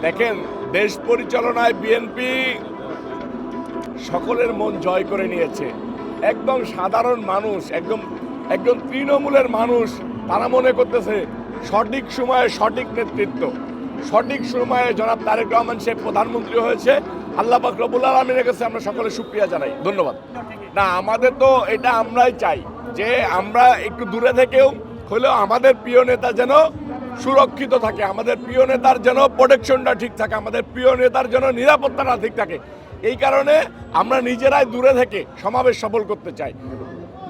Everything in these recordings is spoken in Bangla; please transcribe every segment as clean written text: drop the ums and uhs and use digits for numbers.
দেখেন, দেশ পরিচালনায় বিএনপি সকলের মন জয় করে নিয়েছে। একদম সাধারণ মানুষ, একদম তৃণমূলের মানুষ, তারা মনে করতেছে সঠিক সময়ে সঠিক নেতৃত্ব, সঠিক সময়ে জনাব তারেক রহমান সাহেব প্রধানমন্ত্রী হয়েছে। আল্লাহ পাক রব্বুল আলামিনের কাছে আমরা সকলে শুকরিয়া জানাই, ধন্যবাদ। না, আমাদের তো এটা আমরাই চাই যে আমরা একটু দূরে থেকেও হলেও আমাদের প্রিয় নেতা যেন সুরক্ষিত থাকে, আমাদের প্রিয় নেতার যেন প্রোটেকশনটা ঠিক থাকে, আমাদের প্রিয় নেতার যেন নিরাপত্তাটা ঠিক থাকে। এই কারণে আমরা নিজেরাই দূরে থেকে সমাবেশ সফল করতে চাই।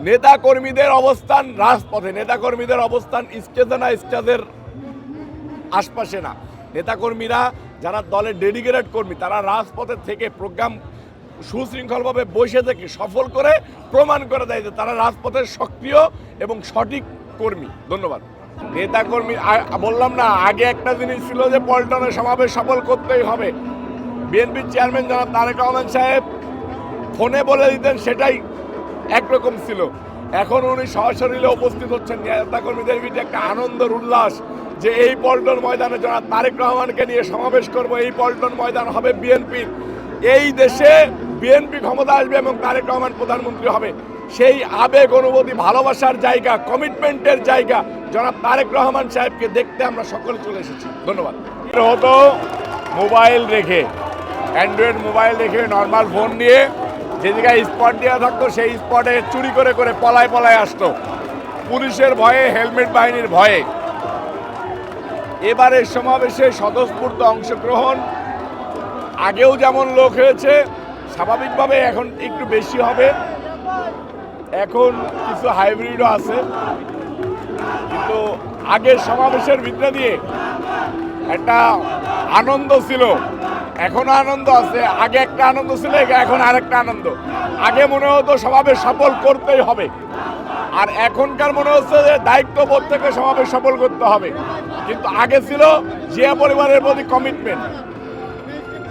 নেতা কর্মীদের অবস্থান রাজপথে, নেতা কর্মীদের অবস্থান স্টেজে না, স্টেজের আশপাশে না। নেতাকর্মীরা যারা দলের ডেডিকেটেড কর্মী, তারা রাজপথে থেকে প্রোগ্রাম সুশৃঙ্খলভাবে বসে থেকে সফল করে প্রমাণ করে দেয় যে তারা রাজপথের সক্রিয় এবং সঠিক কর্মী। ধন্যবাদ। নেতাকর্মী বললাম না, আগে একটা জিনিস ছিল যে পল্টনে সমাবেশ সফল করতেই হবে। বিএনপির চেয়ারম্যান জনাব তারেক রহমান সাহেব ফোনে বলে দিতেন, সেটাই একরকম ছিল। এখন উনি সশরীরে উপস্থিত হচ্ছেন, নেতাকর্মীদের ভিতরে একটা আনন্দের উল্লাস যে এই পল্টন ময়দানে জনাব তারেক রহমানকে নিয়ে সমাবেশ করব, এই পল্টন ময়দান হবে বিএনপির, এই দেশে বিএনপি ক্ষমতা আসবে এবং তারেক রহমান প্রধানমন্ত্রী হবে। সেই আবেগ, অনুভূতি, ভালোবাসার জায়গা, কমিটমেন্টের জায়গা জনাব তারেক রহমান সাহেবকে দেখতে আমরা সকলে চলে এসেছি। ধন্যবাদ। হতো মোবাইল রেখে, অ্যান্ড্রয়েড মোবাইল রেখে নর্মাল ফোন নিয়ে যে জায়গায় স্পট দেওয়া থাকতো সেই স্পটে চুরি করে করে পলায় আসতো, পুলিশের ভয়ে, হেলমেট বাহিনীর ভয়ে। এবারের সমাবেশে স্বতঃস্ফূর্ত অংশগ্রহণ, আগেও যেমন লোক হয়েছে স্বাভাবিকভাবে এখন একটু বেশি হবে। এখন কিছু হাইব্রিডও আছে, কিন্তু আগের সমাবেশের ভিতরে দিয়ে একটা আনন্দ ছিল, এখনো আনন্দ আছে। আগে একটা আনন্দ ছিল, এখন আরেকটা আনন্দ। আগে মনে হতো সমাবেশ সফল করতেই হবে, আর এখনকার মনে হচ্ছে যে দায়িত্ববোধ থেকে সমাবেশ সফল করতে হবে। কিন্তু আগে ছিল জিয়া পরিবারের প্রতি কমিটমেন্ট,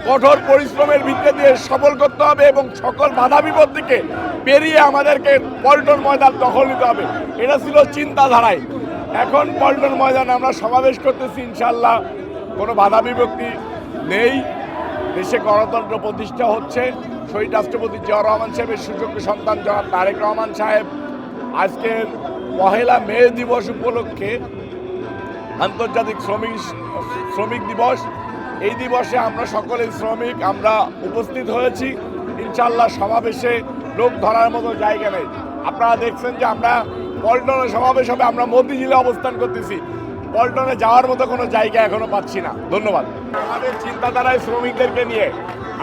কঠোর পরিশ্রমের ভিত্তি দিয়ে সফল করতে হবে এবং সকল বাধা বিপত্তিকে পেরিয়ে আমাদেরকে পল্টন ময়দান দখল নিতে হবে, এটা ছিল চিন্তাধারায়। এখন পল্টন ময়দানে আমরা সমাবেশ করতেছি, ইনশাল্লাহ কোনো বাধা বিপত্তি নেই। দেশে গণতন্ত্র প্রতিষ্ঠা হচ্ছে। শহীদ রাষ্ট্রপতি জিয়া রহমান সাহেবের সুযোগ্য সন্তান জনাব তারেক রহমান সাহেব আজকের 1 মে দিবস উপলক্ষে আন্তর্জাতিক শ্রমিক দিবস, এই দিবসে আমরা সকলে শ্রমিক আমরা উপস্থিত হয়েছি। ইনশাল্লাহ সমাবেশে লোক ধরার মতো জায়গা নেই। আপনারা দেখছেন যে আমরা পল্টনে সমাবেশ হবে, আমরা মতিঝিলে অবস্থান করতেছি, পল্টনে যাওয়ার মতো কোনো জায়গা এখনো পাচ্ছি না। ধন্যবাদ। আমাদের চিন্তাধারায় শ্রমিকদেরকে নিয়ে,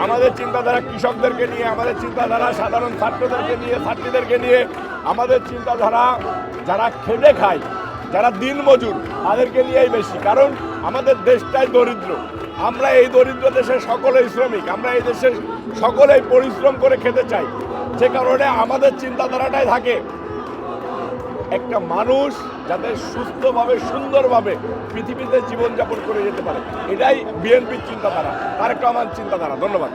আমাদের চিন্তাধারা কৃষকদেরকে নিয়ে, আমাদের চিন্তাধারা সাধারণ ছাত্রদেরকে নিয়ে, ছাত্রীদেরকে নিয়ে, আমাদের চিন্তাধারা যারা খেটে খায়, যারা দিনমজুর, তাদেরকে নিয়েই বেশি। কারণ আমাদের দেশটাই দরিদ্র, আমরা এই দরিদ্র দেশের সকলেই শ্রমিক, আমরা এই দেশের সকলেই পরিশ্রম করে খেতে চাই। যে কারণে আমাদের চিন্তাধারাটাই থাকে একটা মানুষ যাতে সুস্থভাবে, সুন্দরভাবে পৃথিবীতে জীবনযাপন করে যেতে পারে। এটাই বিএনপির চিন্তাধারা, তারেক রহমান চিন্তাধারা। ধন্যবাদ।